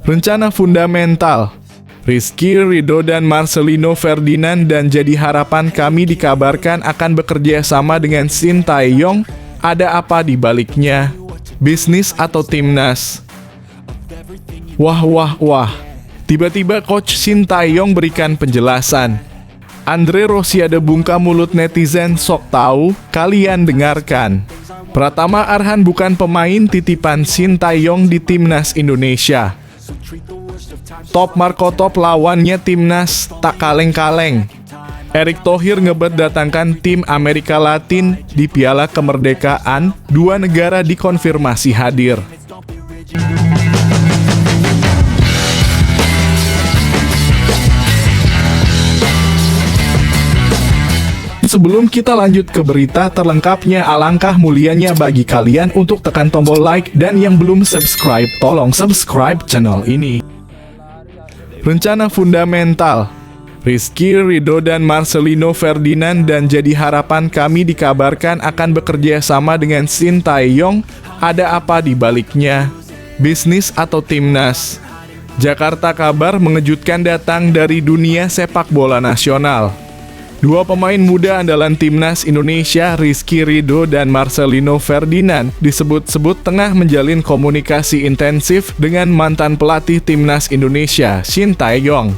Rencana fundamental. Rizky Ridho dan Marcelino Ferdinand dan jadi harapan kami dikabarkan akan bekerja sama dengan Shin Tae-yong. Ada apa di baliknya? Bisnis atau timnas? Wah. Tiba-tiba Coach Shin Tae-yong berikan penjelasan. Andre Rosiade bungkam mulut netizen, sok tahu, kalian dengarkan. Pratama Arhan bukan pemain titipan Shin Tae-yong di timnas Indonesia. Top Marco Top lawannya timnas tak kaleng-kaleng. Erick Thohir ngebet datangkan tim Amerika Latin di Piala Kemerdekaan, 2 negara dikonfirmasi hadir. Sebelum kita lanjut ke berita terlengkapnya, alangkah mulianya bagi kalian untuk tekan tombol like dan yang belum subscribe, tolong subscribe channel ini. Rencana fundamental. Rizky Ridho dan Marcelino Ferdinand dan jadi harapan kami dikabarkan akan bekerja sama dengan Shin Tae-yong. Ada apa di baliknya? Bisnis atau timnas? Jakarta kabar mengejutkan datang dari dunia sepak bola nasional. Dua pemain muda andalan timnas Indonesia, Rizky Ridho dan Marcelino Ferdinand, disebut-sebut tengah menjalin komunikasi intensif dengan mantan pelatih timnas Indonesia, Shin Tae-yong.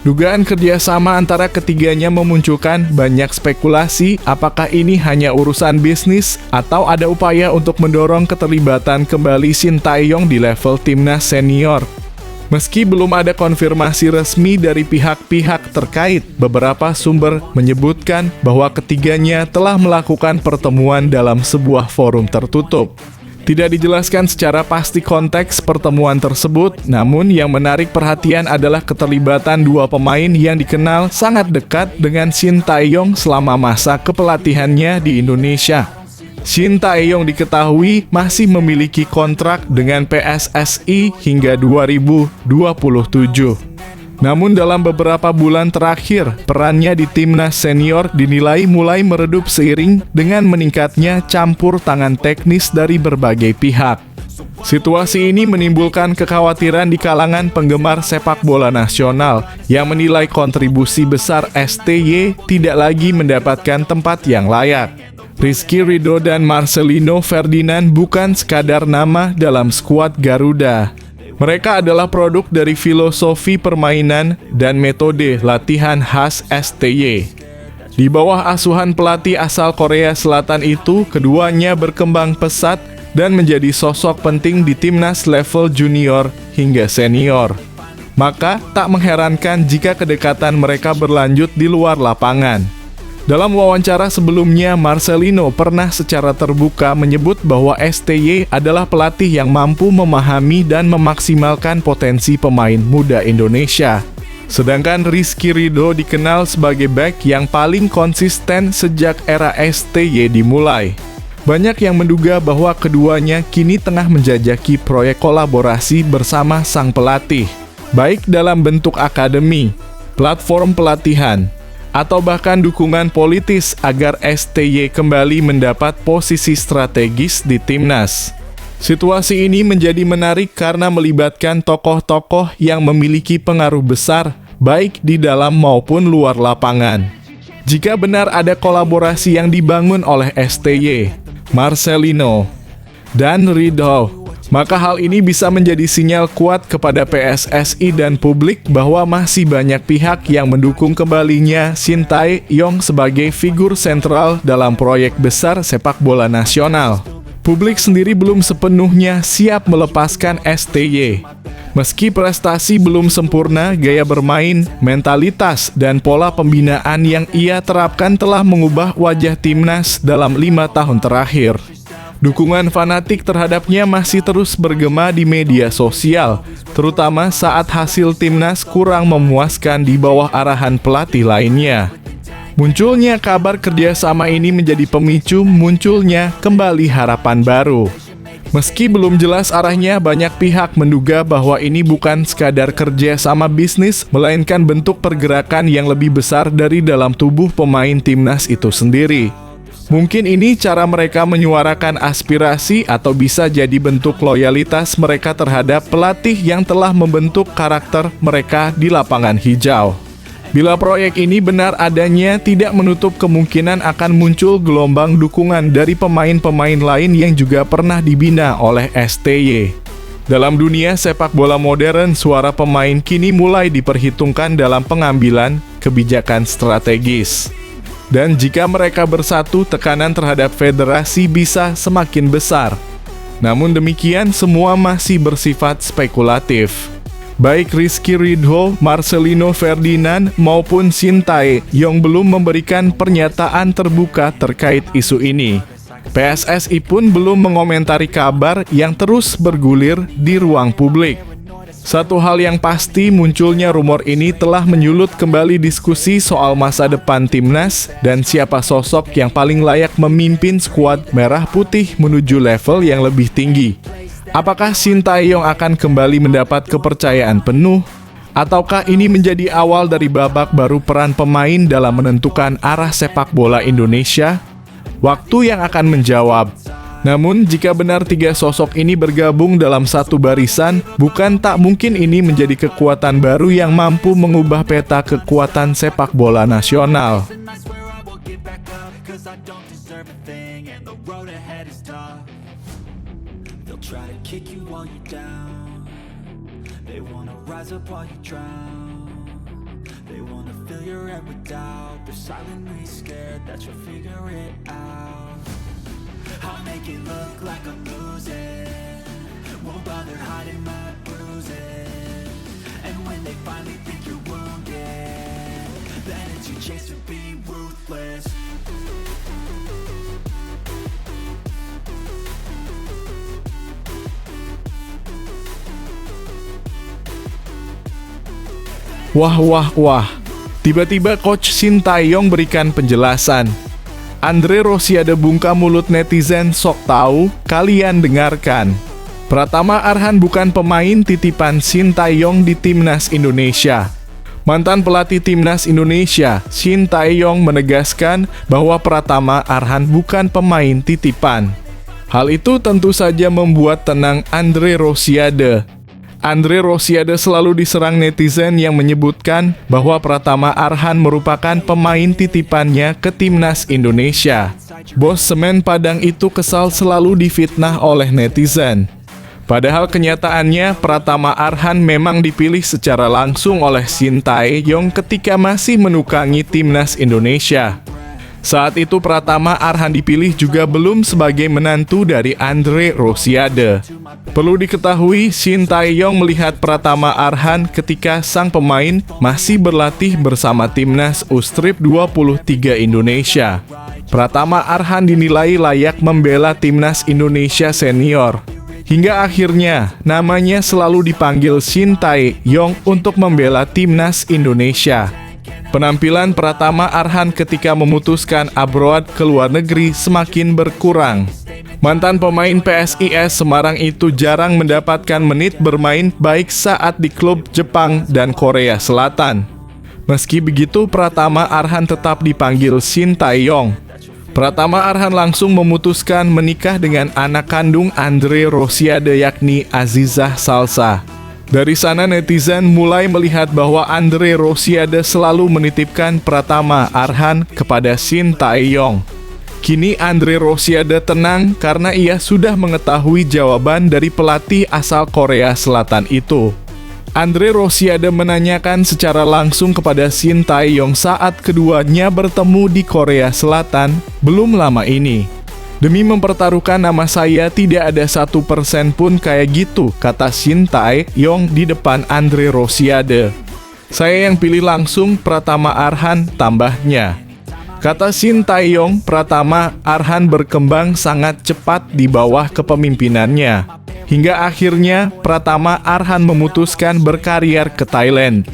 Dugaan kerjasama antara ketiganya memunculkan banyak spekulasi apakah ini hanya urusan bisnis atau ada upaya untuk mendorong keterlibatan kembali Shin Tae-yong di level timnas senior. Meski belum ada konfirmasi resmi dari pihak-pihak terkait, beberapa sumber menyebutkan bahwa ketiganya telah melakukan pertemuan dalam sebuah forum tertutup. Tidak dijelaskan secara pasti konteks pertemuan tersebut, namun yang menarik perhatian adalah keterlibatan dua pemain yang dikenal sangat dekat dengan Shin Tae-yong selama masa kepelatihannya di Indonesia. Shin Tae-yong diketahui masih memiliki kontrak dengan PSSI hingga 2027. Namun dalam beberapa bulan terakhir, perannya di timnas senior dinilai mulai meredup seiring dengan meningkatnya campur tangan teknis dari berbagai pihak. Situasi ini menimbulkan kekhawatiran di kalangan penggemar sepak bola nasional yang menilai kontribusi besar STY tidak lagi mendapatkan tempat yang layak. Rizky Ridho dan Marcelino Ferdinand bukan sekadar nama dalam skuad Garuda. Mereka adalah produk dari filosofi permainan dan metode latihan khas STY. Di bawah asuhan pelatih asal Korea Selatan itu, keduanya berkembang pesat dan menjadi sosok penting di timnas level junior hingga senior. Maka tak mengherankan jika kedekatan mereka berlanjut di luar lapangan. Dalam wawancara sebelumnya, Marcelino pernah secara terbuka menyebut bahwa STY adalah pelatih yang mampu memahami dan memaksimalkan potensi pemain muda Indonesia. Sedangkan Rizky Ridho dikenal sebagai bek yang paling konsisten sejak era STY dimulai. Banyak yang menduga bahwa keduanya kini tengah menjajaki proyek kolaborasi bersama sang pelatih, baik dalam bentuk akademi, platform pelatihan, atau bahkan dukungan politis agar STY kembali mendapat posisi strategis di timnas. Situasi ini menjadi menarik karena melibatkan tokoh-tokoh yang memiliki pengaruh besar baik di dalam maupun luar lapangan. Jika benar ada kolaborasi yang dibangun oleh STY, Marcelino, dan Ridho, maka hal ini bisa menjadi sinyal kuat kepada PSSI dan publik bahwa masih banyak pihak yang mendukung kembalinya Shin Tae-yong sebagai figur sentral dalam proyek besar sepak bola nasional. Publik sendiri belum sepenuhnya siap melepaskan STY. Meski prestasi belum sempurna, gaya bermain, mentalitas, dan pola pembinaan yang ia terapkan telah mengubah wajah timnas dalam 5 tahun terakhir. Dukungan fanatik terhadapnya masih terus bergema di media sosial, terutama saat hasil timnas kurang memuaskan di bawah arahan pelatih lainnya. Munculnya kabar kerjasama ini menjadi pemicu munculnya kembali harapan baru. Meski belum jelas arahnya, banyak pihak menduga bahwa ini bukan sekadar kerja sama bisnis, melainkan bentuk pergerakan yang lebih besar dari dalam tubuh pemain timnas itu sendiri. Mungkin ini cara mereka menyuarakan aspirasi atau bisa jadi bentuk loyalitas mereka terhadap pelatih yang telah membentuk karakter mereka di lapangan hijau. Bila proyek ini benar adanya, tidak menutup kemungkinan akan muncul gelombang dukungan dari pemain-pemain lain yang juga pernah dibina oleh STY. Dalam dunia sepak bola modern, suara pemain kini mulai diperhitungkan dalam pengambilan kebijakan strategis. Dan jika mereka bersatu, tekanan terhadap federasi bisa semakin besar. Namun demikian, semua masih bersifat spekulatif. Baik Rizky Ridho, Marcelino Ferdinand, maupun Shin Tae-yong belum memberikan pernyataan terbuka terkait isu ini. PSSI pun belum mengomentari kabar yang terus bergulir di ruang publik. Satu hal yang pasti, munculnya rumor ini telah menyulut kembali diskusi soal masa depan timnas dan siapa sosok yang paling layak memimpin skuad merah putih menuju level yang lebih tinggi. Apakah Shin Tae-yong akan kembali mendapat kepercayaan penuh? Ataukah ini menjadi awal dari babak baru peran pemain dalam menentukan arah sepak bola Indonesia? Waktu yang akan menjawab. Namun, jika benar tiga sosok ini bergabung dalam satu barisan, bukan tak mungkin ini menjadi kekuatan baru yang mampu mengubah peta kekuatan sepak bola nasional. I'll make it look like I'm losing. Won't bother hiding my bruises. And when they finally think you're wounded, then it's your chance to be ruthless. Wah. Tiba-tiba Coach Shin Tae-yong berikan penjelasan. Andre Rosiade bungkam mulut netizen, sok tahu, kalian dengarkan. Pratama Arhan bukan pemain titipan Shin Tae-yong di Timnas Indonesia. Mantan pelatih Timnas Indonesia, Shin Tae-yong menegaskan bahwa Pratama Arhan bukan pemain titipan. Hal itu tentu saja membuat tenang Andre Rosiade. Andre Rosiade selalu diserang netizen yang menyebutkan bahwa Pratama Arhan merupakan pemain titipannya ke Timnas Indonesia. Bos semen Padang itu kesal selalu difitnah oleh netizen. Padahal kenyataannya Pratama Arhan memang dipilih secara langsung oleh Shin Tae-yong ketika masih menukangi Timnas Indonesia. Saat itu Pratama Arhan dipilih juga belum sebagai menantu dari Andre Rosiade. Perlu diketahui, Shin Tae-yong melihat Pratama Arhan ketika sang pemain masih berlatih bersama Timnas U-Strip 23 Indonesia. Pratama Arhan dinilai layak membela Timnas Indonesia senior. Hingga akhirnya, namanya selalu dipanggil Shin Tae-yong untuk membela Timnas Indonesia. Penampilan Pratama Arhan ketika memutuskan abroad ke luar negeri semakin berkurang. Mantan pemain PSIS Semarang itu jarang mendapatkan menit bermain baik saat di klub Jepang dan Korea Selatan. Meski begitu, Pratama Arhan tetap dipanggil Shin Tae-yong. Pratama Arhan langsung memutuskan menikah dengan anak kandung Andre Rosiade yakni Azizah Salsa. Dari sana netizen mulai melihat bahwa Andre Rosiade selalu menitipkan Pratama Arhan kepada Shin Tae-yong. Kini Andre Rosiade tenang karena ia sudah mengetahui jawaban dari pelatih asal Korea Selatan itu. Andre Rosiade menanyakan secara langsung kepada Shin Tae-yong saat keduanya bertemu di Korea Selatan belum lama ini. Demi mempertaruhkan nama saya, tidak ada 1% pun kayak gitu, kata Shin Tae-yong di depan Andre Rosiade. Saya yang pilih langsung Pratama Arhan, tambahnya. Kata Shin Tae-yong, Pratama Arhan berkembang sangat cepat di bawah kepemimpinannya. Hingga akhirnya Pratama Arhan memutuskan berkarier ke Thailand.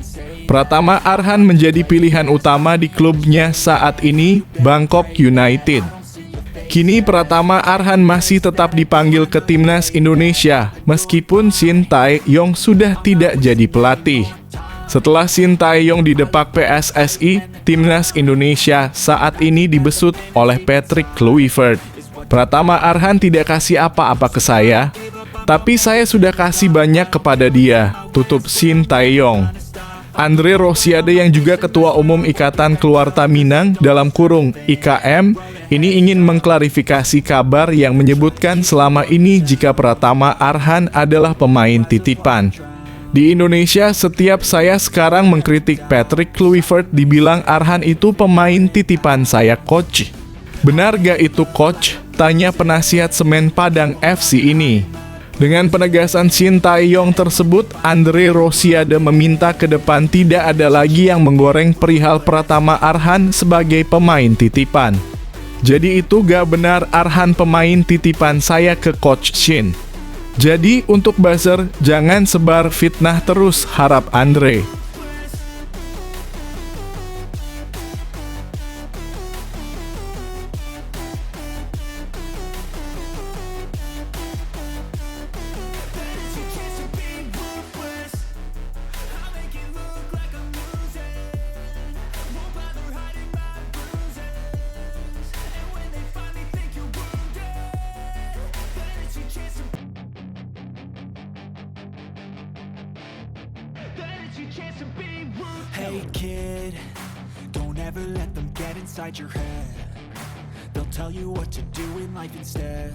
Pratama Arhan menjadi pilihan utama di klubnya saat ini, Bangkok United. Kini Pratama Arhan masih tetap dipanggil ke Timnas Indonesia, meskipun Shin Tae-yong sudah tidak jadi pelatih. Setelah Sintayong didepak PSSI, timnas Indonesia saat ini dibesut oleh Patrick Kluivert. Pratama Arhan tidak kasih apa-apa ke saya, tapi saya sudah kasih banyak kepada dia, tutup Sintayong. Andre Rosiade yang juga Ketua Umum Ikatan Keluarta Minang dalam kurung IKM ini ingin mengklarifikasi kabar yang menyebutkan selama ini jika Pratama Arhan adalah pemain titipan. Di Indonesia, setiap saya sekarang mengkritik Patrick Kluivert dibilang Arhan itu pemain titipan saya, coach. Benar gak itu, coach? Tanya penasihat Semen Padang FC ini. Dengan penegasan Sintayong tersebut, Andre Rosiade meminta ke depan tidak ada lagi yang menggoreng perihal Pratama Arhan sebagai pemain titipan. Jadi itu gak benar Arhan pemain titipan saya ke Coach Shin. Jadi untuk buzzer, jangan sebar fitnah terus, harap Andre. Hey kid, don't ever let them get inside your head. They'll tell you what to do in life instead.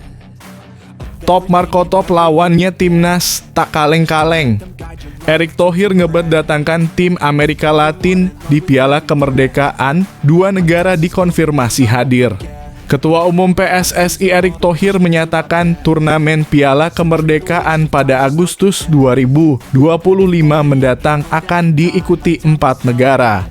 Top Marco Top lawannya timnas tak kaleng-kaleng. Erick Thohir ngeberdatangkan tim Amerika Latin di Piala Kemerdekaan, 2 negara dikonfirmasi hadir. Ketua Umum PSSI Erick Thohir menyatakan turnamen Piala Kemerdekaan pada Agustus 2025 mendatang akan diikuti 4 negara.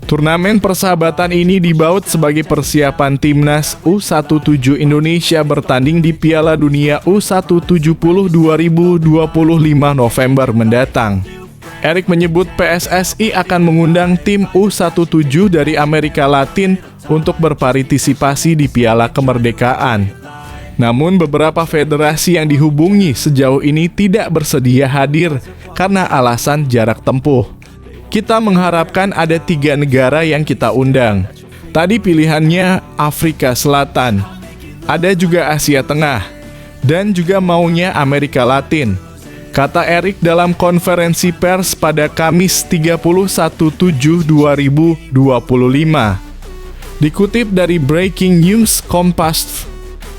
Turnamen persahabatan ini dibaut sebagai persiapan timnas U17 Indonesia bertanding di Piala Dunia U170 2025 November mendatang. Erick menyebut PSSI akan mengundang tim U17 dari Amerika Latin untuk berpartisipasi di Piala Kemerdekaan. Namun beberapa federasi yang dihubungi sejauh ini tidak bersedia hadir karena alasan jarak tempuh. Kita mengharapkan ada 3 negara yang kita undang. Tadi pilihannya Afrika Selatan, ada juga Asia Tengah, dan juga maunya Amerika Latin, kata Erick dalam konferensi pers pada Kamis 31/7/2025. Dikutip dari Breaking News Kompas,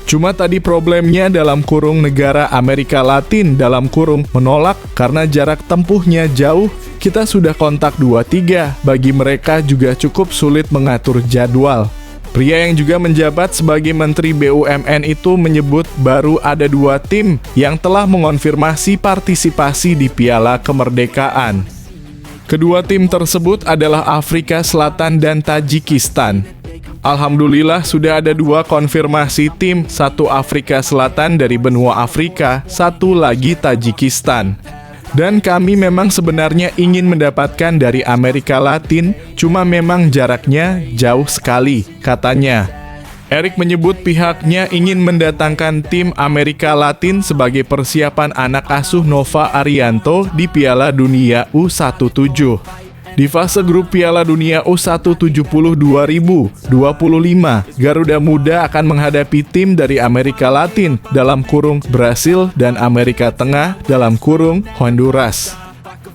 cuma tadi problemnya dalam kurung negara Amerika Latin dalam kurung menolak karena jarak tempuhnya jauh. Kita sudah kontak 2-3, bagi mereka juga cukup sulit mengatur jadwal. Pria yang juga menjabat sebagai Menteri BUMN itu menyebut baru ada 2 tim yang telah mengonfirmasi partisipasi di Piala Kemerdekaan. Kedua tim tersebut adalah Afrika Selatan dan Tajikistan. Alhamdulillah sudah ada 2 konfirmasi tim, 1 Afrika Selatan dari benua Afrika, 1 lagi Tajikistan. Dan kami memang sebenarnya ingin mendapatkan dari Amerika Latin, cuma memang jaraknya jauh sekali, katanya. Erick menyebut pihaknya ingin mendatangkan tim Amerika Latin sebagai persiapan anak asuh Nova Arianto di Piala Dunia U17. Di fase grup Piala Dunia U170 2025, Garuda Muda akan menghadapi tim dari Amerika Latin dalam kurung Brasil dan Amerika Tengah dalam kurung Honduras.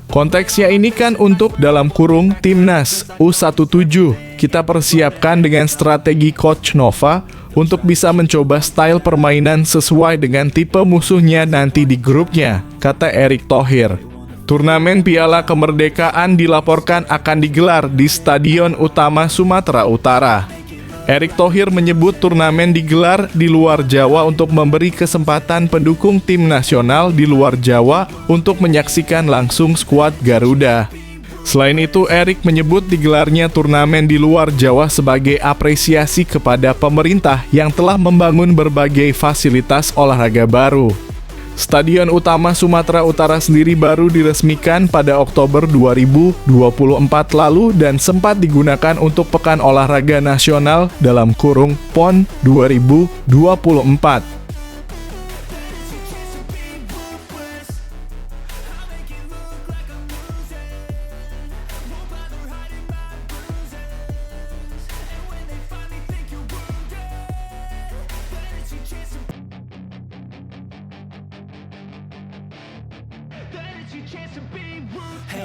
Konteksnya ini kan untuk dalam kurung timnas U17. Kita persiapkan dengan strategi Coach Nova untuk bisa mencoba style permainan sesuai dengan tipe musuhnya nanti di grupnya, kata Erick Thohir. Turnamen Piala Kemerdekaan dilaporkan akan digelar di Stadion Utama Sumatera Utara. Erick Thohir menyebut turnamen digelar di luar Jawa untuk memberi kesempatan pendukung tim nasional di luar Jawa untuk menyaksikan langsung skuad Garuda. Selain itu, Erick menyebut digelarnya turnamen di luar Jawa sebagai apresiasi kepada pemerintah yang telah membangun berbagai fasilitas olahraga baru. Stadion Utama Sumatera Utara sendiri baru diresmikan pada Oktober 2024 lalu dan sempat digunakan untuk Pekan Olahraga Nasional dalam kurung PON 2024.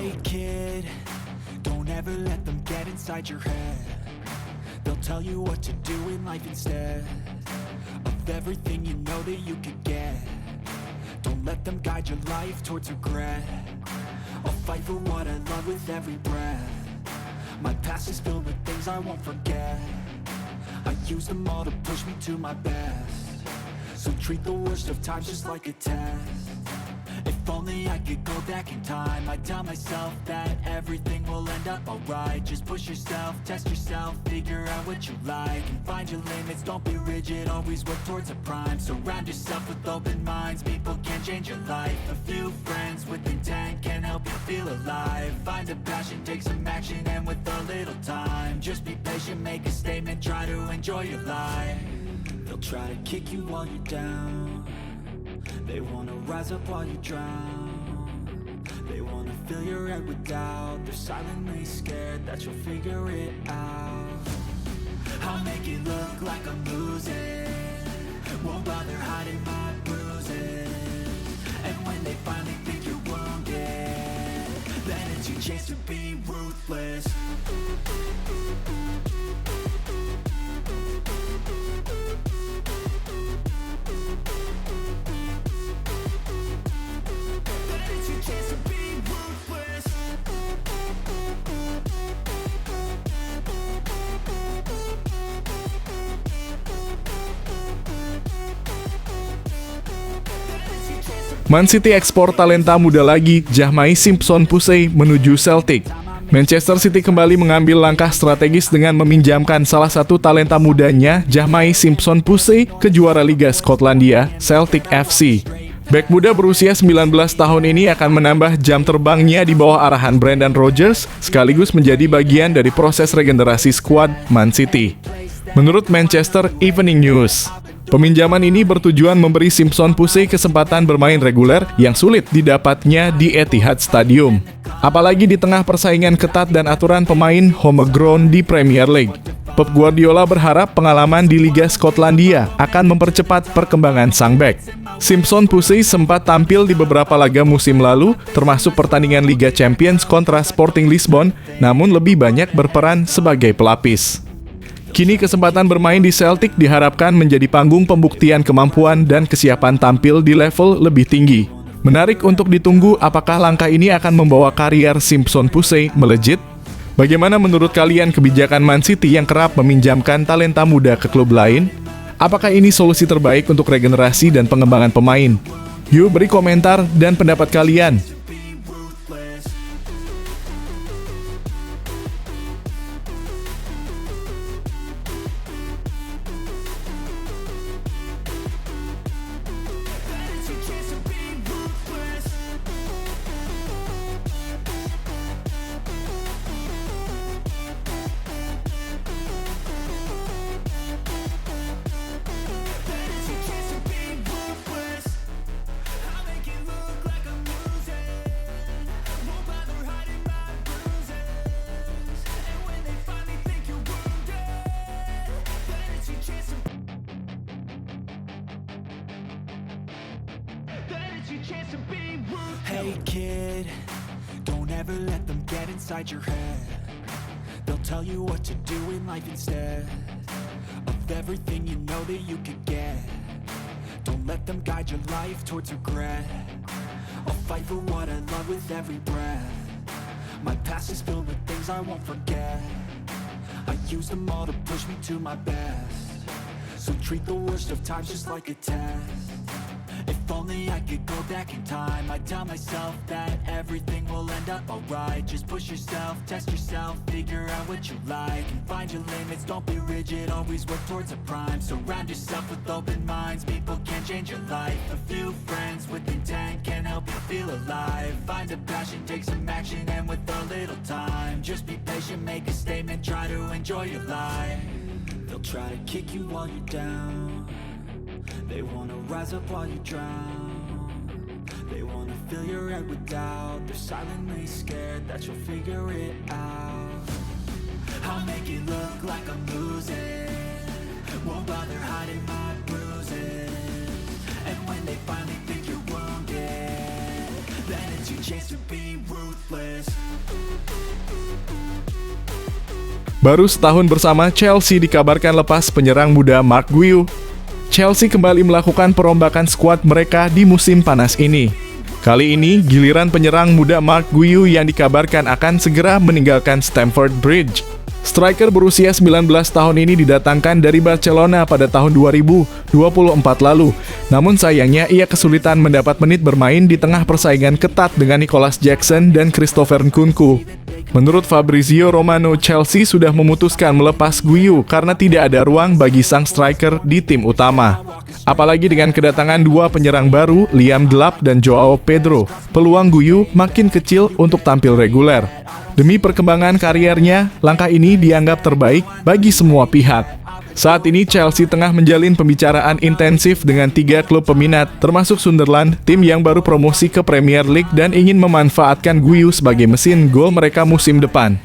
Hey kid, don't ever let them get inside your head. They'll tell you what to do in life instead of everything you know that you could get. Don't let them guide your life towards regret. I'll fight for what I love with every breath. My past is filled with things I won't forget. I use them all to push me to my best. So treat the worst of times just like a test. If only I could go back in time, I'd tell myself that everything will end up alright. Just push yourself, test yourself, figure out what you like, and find your limits, don't be rigid, always work towards a prime. Surround yourself with open minds, people can change your life. A few friends with intent can help you feel alive. Find a passion, take some action, and with a little time, just be patient, make a statement, try to enjoy your life. They'll try to kick you while you're down. They wanna rise up while you drown. They wanna fill your head with doubt. They're silently scared that you'll figure it out. I'll make it look like I'm losing, won't bother hiding my bruises. And when they finally think you're wounded, then it's your chance to be ruthless. Man City ekspor talenta muda lagi, Jahmai Simpson Pusey menuju Celtic. Manchester City kembali mengambil langkah strategis dengan meminjamkan salah satu talenta mudanya, Jahmai Simpson Pusey, ke juara Liga Skotlandia, Celtic FC. Bek muda berusia 19 tahun ini akan menambah jam terbangnya di bawah arahan Brendan Rodgers, sekaligus menjadi bagian dari proses regenerasi skuad Man City. Menurut Manchester Evening News, peminjaman ini bertujuan memberi Simpson Pusey kesempatan bermain reguler yang sulit didapatnya di Etihad Stadium. Apalagi di tengah persaingan ketat dan aturan pemain homegrown di Premier League. Pep Guardiola berharap pengalaman di Liga Skotlandia akan mempercepat perkembangan sang bek. Simpson Pusey sempat tampil di beberapa laga musim lalu, termasuk pertandingan Liga Champions kontra Sporting Lisbon, namun lebih banyak berperan sebagai pelapis. Kini kesempatan bermain di Celtic diharapkan menjadi panggung pembuktian kemampuan dan kesiapan tampil di level lebih tinggi. Menarik untuk ditunggu apakah langkah ini akan membawa karier Simpson Pusey melejit? Bagaimana menurut kalian kebijakan Man City yang kerap meminjamkan talenta muda ke klub lain? Apakah ini solusi terbaik untuk regenerasi dan pengembangan pemain? Yuk beri komentar dan pendapat kalian. Hey kid, don't ever let them get inside your head. They'll tell you what to do in life instead of everything you know that you could get. Don't let them guide your life towards regret. I'll fight for what I love with every breath. My past is filled with things I won't forget. I use them all to push me to my best. So treat the worst of times just like a test. If only I could go back in time, I'd tell myself that everything will end up alright. Just push yourself, test yourself, figure out what you like, and find your limits, don't be rigid, always work towards a prime. Surround yourself with open minds, people can change your life. A few friends with intent can help you feel alive. Find a passion, take some action, and with a little time, just be patient, make a statement, try to enjoy your life. They'll try to kick you while you're down. They wanna rise up while you drown. They wanna fill your head with doubt. They're silently scared that you'll figure it out. I'll make it look like I'm losing, won't bother hiding my bruises. And when they finally think you're wounded, then it's your chance to be ruthless. Baru setahun bersama Chelsea dikabarkan lepas penyerang muda Mark Guiu. Chelsea kembali melakukan perombakan skuad mereka di musim panas ini. Kali ini, giliran penyerang muda Mark Guiu yang dikabarkan akan segera meninggalkan Stamford Bridge. Striker berusia 19 tahun ini didatangkan dari Barcelona pada tahun 2024 lalu. Namun sayangnya ia kesulitan mendapat menit bermain di tengah persaingan ketat dengan Nicolas Jackson dan Christopher Nkunku. Menurut Fabrizio Romano, Chelsea sudah memutuskan melepas Guiu karena tidak ada ruang bagi sang striker di tim utama. Apalagi dengan kedatangan dua penyerang baru, Liam Delap dan Joao Pedro, peluang Guiu makin kecil untuk tampil reguler. Demi perkembangan kariernya, langkah ini dianggap terbaik bagi semua pihak. Saat ini Chelsea tengah menjalin pembicaraan intensif dengan 3 klub peminat, termasuk Sunderland, tim yang baru promosi ke Premier League dan ingin memanfaatkan Guiu sebagai mesin gol mereka musim depan.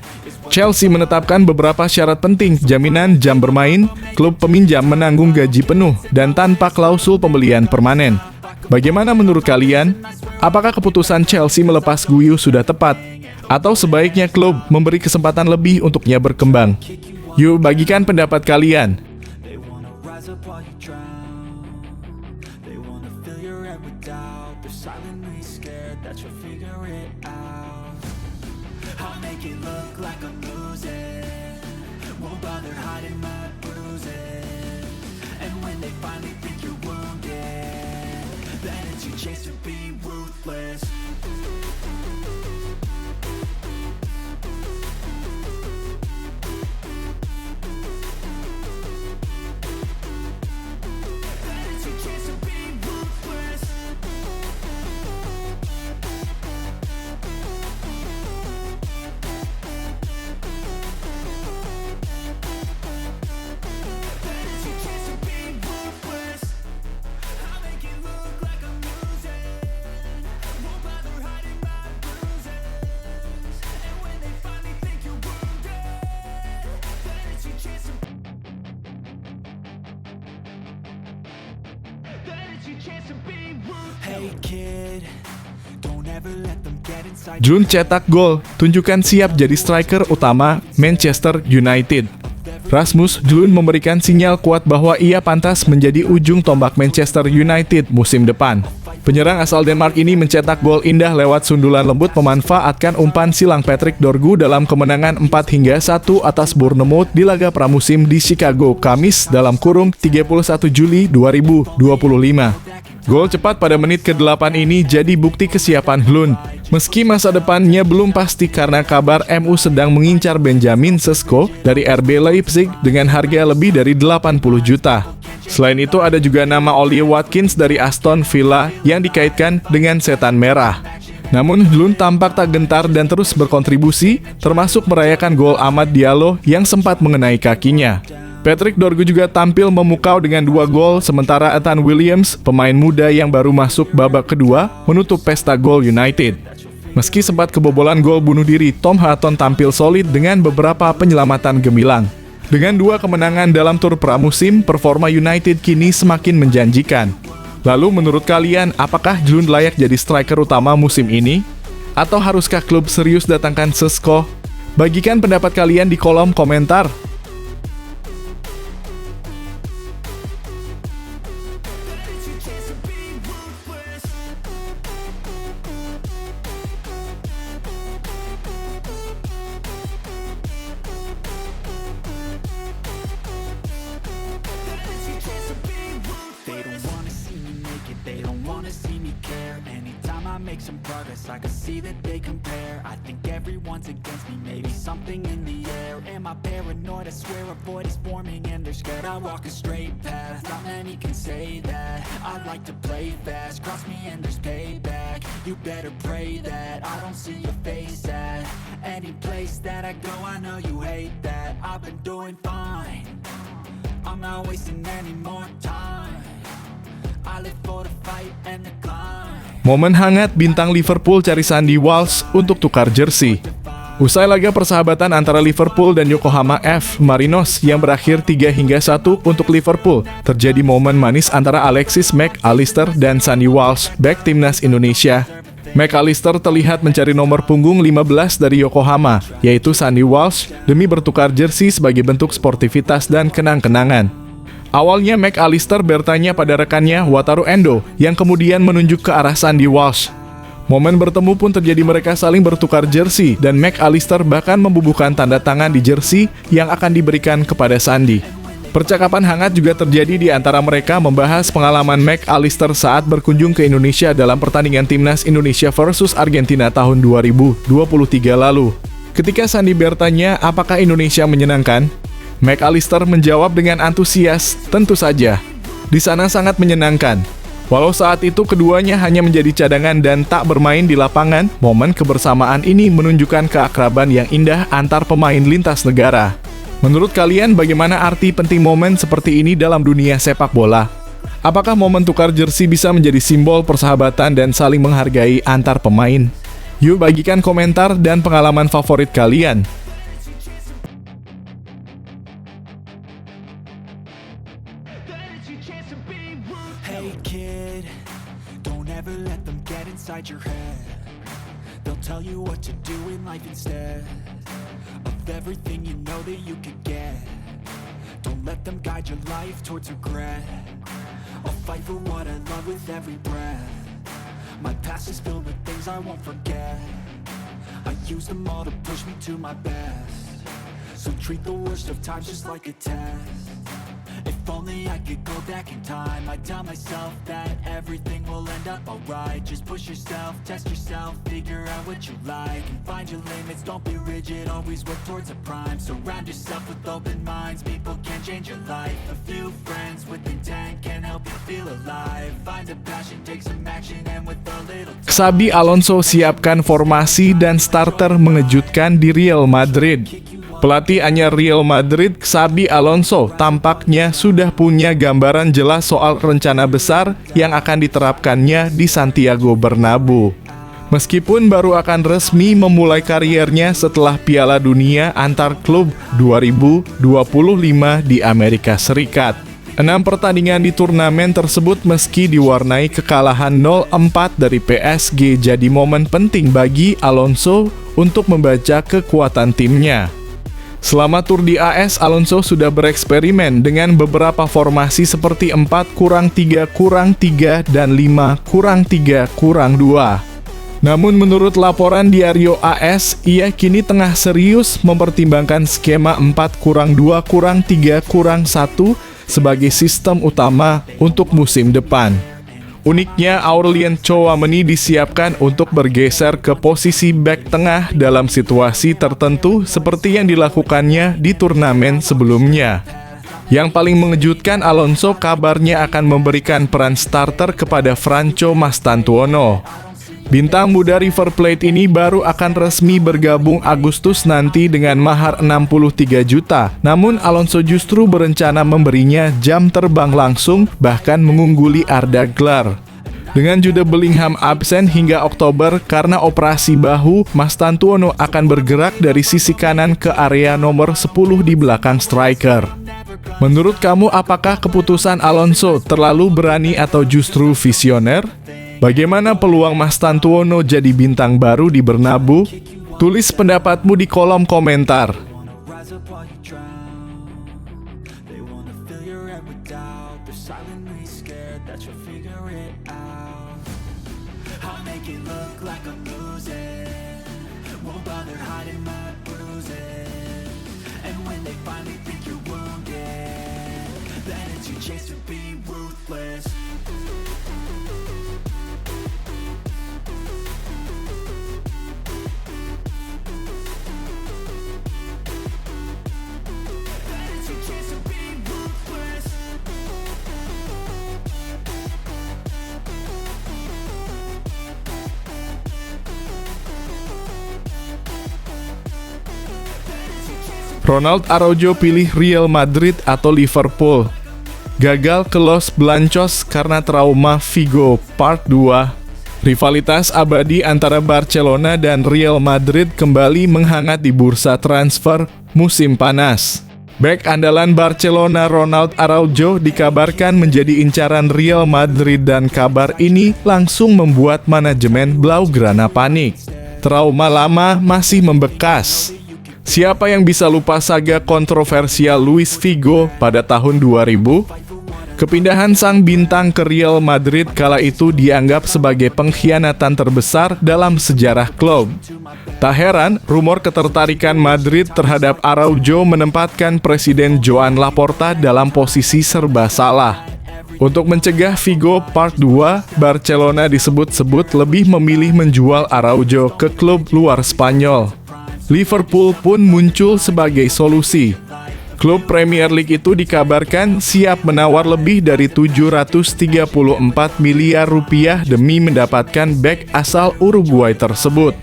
Chelsea menetapkan beberapa syarat penting, jaminan jam bermain, klub peminjam menanggung gaji penuh, dan tanpa klausul pembelian permanen. Bagaimana menurut kalian? Apakah keputusan Chelsea melepas Guiu sudah tepat? Atau sebaiknya klub memberi kesempatan lebih untuknya berkembang? Yuk bagikan pendapat kalian. They wanna rise up while you drown. They wanna fill your head with doubt. They're silently scared that you'll figure it out. I'll make it look like I'm losing. Won't bother hiding my bruises. And when they finally think you're wounded, then it's your chance to be ruthless. Hey kid, don't ever let them get inside. Jun cetak gol, tunjukkan siap jadi striker utama Manchester United. Rasmus Jun memberikan sinyal kuat bahwa ia pantas menjadi ujung tombak Manchester United musim depan. Penyerang asal Denmark ini mencetak gol indah lewat sundulan lembut memanfaatkan umpan silang Patrick Dorgu dalam kemenangan 4-1 atas Bournemouth di laga pramusim di Chicago, Kamis (31 Juli 2025). Gol cepat pada menit ke-8 ini jadi bukti kesiapan Lund. Meski masa depannya belum pasti karena kabar MU sedang mengincar Benjamin Sesko dari RB Leipzig dengan harga lebih dari 80 juta. Selain itu ada juga nama Ollie Watkins dari Aston Villa yang dikaitkan dengan setan merah. Namun Lund tampak tak gentar dan terus berkontribusi, termasuk merayakan gol Amad Diallo yang sempat mengenai kakinya. Patrick Dorgu juga tampil memukau dengan 2 gol, sementara Ethan Williams, pemain muda yang baru masuk babak kedua, menutup pesta gol United. Meski sempat kebobolan gol bunuh diri, Tom Hutton tampil solid dengan beberapa penyelamatan gemilang. Dengan 2 kemenangan dalam tur pramusim, performa United kini semakin menjanjikan. Lalu menurut kalian, apakah Jun layak jadi striker utama musim ini? Atau haruskah klub serius datangkan Sesko? Bagikan pendapat kalian di kolom komentar. They don't wanna see me care. Anytime I make some progress, I can see that they compare. I think everyone's against me, maybe something in the air. Am I paranoid? I swear a void is forming and they're scared I walk a straight path. Not many can say that. I'd like to play fast, cross me and there's payback. You better pray that I don't see your face at any place that I go. I know you hate that. I've been doing fine, I'm not wasting any more time. I live for the fight and the climb. Momen hangat bintang Liverpool cari Sandy Walsh untuk tukar jersey. Usai laga persahabatan antara Liverpool dan Yokohama F. Marinos yang berakhir 3-1 untuk Liverpool, terjadi momen manis antara Alexis Mac Allister dan Sandy Walsh, bek timnas Indonesia. McAllister terlihat mencari nomor punggung 15 dari Yokohama, yaitu Sandy Walsh, demi bertukar jersey sebagai bentuk sportivitas dan kenang-kenangan. Awalnya McAllister bertanya pada rekannya Wataru Endo, yang kemudian menunjuk ke arah Sandy Walsh. Momen bertemu pun terjadi, mereka saling bertukar jersey, dan McAllister bahkan membubuhkan tanda tangan di jersey yang akan diberikan kepada Sandy. Percakapan hangat juga terjadi di antara mereka membahas pengalaman McAllister saat berkunjung ke Indonesia dalam pertandingan Timnas Indonesia versus Argentina tahun 2023 lalu. Ketika Sandy bertanya apakah Indonesia menyenangkan, McAllister menjawab dengan antusias, tentu saja. Di sana sangat menyenangkan. Walau saat itu keduanya hanya menjadi cadangan dan tak bermain di lapangan, momen kebersamaan ini menunjukkan keakraban yang indah antar pemain lintas negara. Menurut kalian, bagaimana arti penting momen seperti ini dalam dunia sepak bola? Apakah momen tukar jersey bisa menjadi simbol persahabatan dan saling menghargai antar pemain? Yuk bagikan komentar dan pengalaman favorit kalian. Hey kid, don't ever let them get inside your head. They'll tell you what to do in life instead of everything you know that you could get. Don't let them guide your life towards regret. I'll fight for what I love with every breath. My past is filled with things I won't forget. I use them all to push me to my best. So treat the worst of times just like a test. If only I could go back in time, I'd tell myself that everything will end up alright. Just push yourself, test yourself, figure out what you like, and find your limits, don't be rigid, always work towards a prime. Surround yourself with open minds, people can change your life. A few friends with intent can help you feel alive. Find a passion, take some action, and with a little time. Xabi Alonso siapkan formasi dan starter mengejutkan di Real Madrid. Pelatih anyar Real Madrid, Xabi Alonso, tampaknya sudah punya gambaran jelas soal rencana besar yang akan diterapkannya di Santiago Bernabeu. Meskipun baru akan resmi memulai kariernya setelah Piala Dunia antar klub 2025 di Amerika Serikat. 6 pertandingan di turnamen tersebut meski diwarnai kekalahan 0-4 dari PSG jadi momen penting bagi Alonso untuk membaca kekuatan timnya. Selama tur di AS, Alonso sudah bereksperimen dengan beberapa formasi seperti 4-3-3 dan 5-3-2. Namun menurut laporan Diario AS, ia kini tengah serius mempertimbangkan skema 4-2-3-1 sebagai sistem utama untuk musim depan. Uniknya, Aurelien Tchouaméni disiapkan untuk bergeser ke posisi bek tengah dalam situasi tertentu seperti yang dilakukannya di turnamen sebelumnya. Yang paling mengejutkan, Alonso kabarnya akan memberikan peran starter kepada Franco Mastantuono. Bintang muda River Plate ini baru akan resmi bergabung Agustus nanti dengan mahar 63 juta. Namun Alonso justru berencana memberinya jam terbang langsung, bahkan mengungguli Arda Güler. Dengan Jude Bellingham absen hingga Oktober karena operasi bahu, Mastantuono akan bergerak dari sisi kanan ke area nomor 10 di belakang striker. Menurut kamu, apakah keputusan Alonso terlalu berani atau justru visioner? Bagaimana peluang Mastantuono jadi bintang baru di Bernabeu? Tulis pendapatmu di kolom komentar. Rise up while you drown. They wanna fill your head with doubt. They're silently scared that you'll figure it out. I'll make it look like I'm losing. Won't bother hiding my bruises. And when they finally think you're wounded, then it's your chance to be ruthless. Ronald Araujo pilih Real Madrid atau Liverpool. Gagal ke Los Blancos karena trauma Figo Part 2. Rivalitas abadi antara Barcelona dan Real Madrid kembali menghangat di bursa transfer musim panas. Bek andalan Barcelona Ronald Araujo dikabarkan menjadi incaran Real Madrid dan kabar ini langsung membuat manajemen Blaugrana panik. Trauma lama masih membekas. Siapa yang bisa lupa saga kontroversial Luis Figo pada tahun 2000? Kepindahan sang bintang ke Real Madrid kala itu dianggap sebagai pengkhianatan terbesar dalam sejarah klub. Tak heran, rumor ketertarikan Madrid terhadap Araujo menempatkan Presiden Joan Laporta dalam posisi serba salah. Untuk mencegah Figo Part 2, Barcelona disebut-sebut lebih memilih menjual Araujo ke klub luar Spanyol. Liverpool pun muncul sebagai solusi. Klub Premier League itu dikabarkan siap menawar lebih dari 734 miliar rupiah demi mendapatkan bek asal Uruguay tersebut.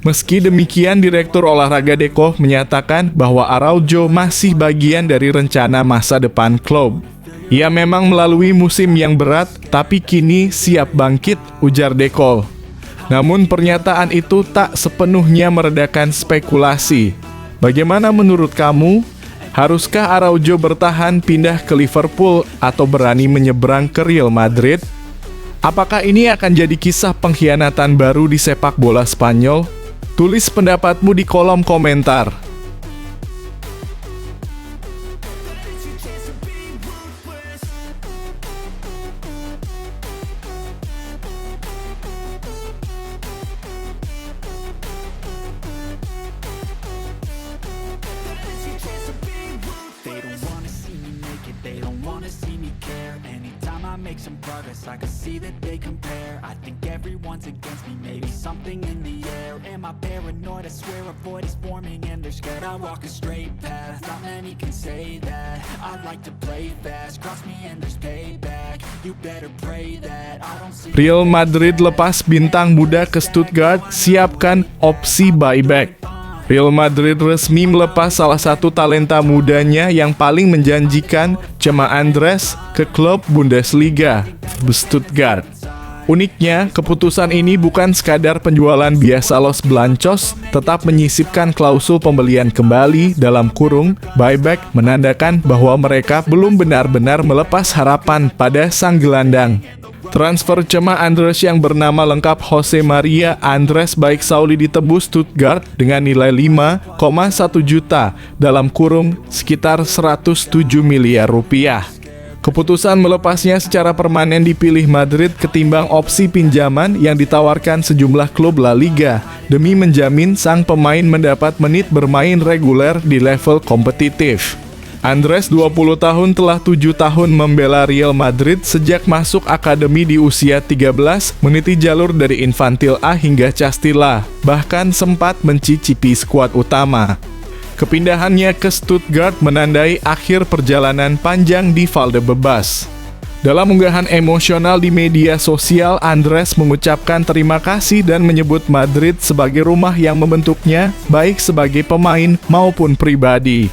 Meski demikian, Direktur Olahraga Deco menyatakan bahwa Araujo masih bagian dari rencana masa depan klub. Ia memang melalui musim yang berat, tapi kini siap bangkit, ujar Deco. Namun pernyataan itu tak sepenuhnya meredakan spekulasi. Bagaimana menurut kamu? Haruskah Araujo bertahan pindah ke Liverpool atau berani menyeberang ke Real Madrid? Apakah ini akan jadi kisah pengkhianatan baru di sepak bola Spanyol? Tulis pendapatmu di kolom komentar. They don't wanna see me make it, they don't wanna see me care. Anytime I make some progress, I can see that they compare. I think everyone's against me, maybe something in the air. Am I paranoid? I swear a void is forming and they're scared. I walk a straight path, not many can say that. I like to play fast, cross me and there's payback. You better pray that I don't see. Real Madrid lepas bintang muda ke Stuttgart, siapkan opsi buyback. Real Madrid resmi melepas salah satu talenta mudanya yang paling menjanjikan, Chema Andrés, ke klub Bundesliga, Stuttgart. Uniknya, keputusan ini bukan sekadar penjualan biasa Los Blancos, tetap menyisipkan klausul pembelian kembali dalam kurung buyback, menandakan bahwa mereka belum benar-benar melepas harapan pada sang gelandang. Transfer Chema Andrés yang bernama lengkap Jose Maria Andrés Baiksauli ditebus Stuttgart dengan nilai 5,1 juta dalam kurung sekitar 107 miliar rupiah. Keputusan melepasnya secara permanen dipilih Madrid ketimbang opsi pinjaman yang ditawarkan sejumlah klub La Liga demi menjamin sang pemain mendapat menit bermain reguler di level kompetitif. Andrés 20 tahun telah 7 tahun membela Real Madrid sejak masuk akademi di usia 13, meniti jalur dari Infantil A hingga Castilla, bahkan sempat mencicipi skuad utama. Kepindahannya ke Stuttgart menandai akhir perjalanan panjang di Valdebebas. Dalam unggahan emosional di media sosial, Andrés mengucapkan terima kasih dan menyebut Madrid sebagai rumah yang membentuknya, baik sebagai pemain maupun pribadi.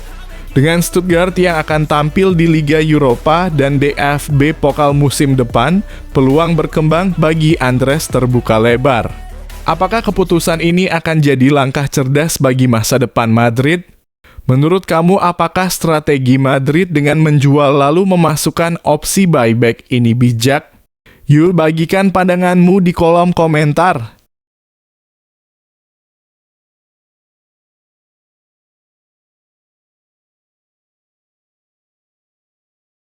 Dengan Stuttgart yang akan tampil di Liga Eropa dan DFB Pokal musim depan, peluang berkembang bagi Andrés terbuka lebar. Apakah keputusan ini akan jadi langkah cerdas bagi masa depan Madrid? Menurut kamu, apakah strategi Madrid dengan menjual lalu memasukkan opsi buyback ini bijak? Yuk bagikan pandanganmu di kolom komentar.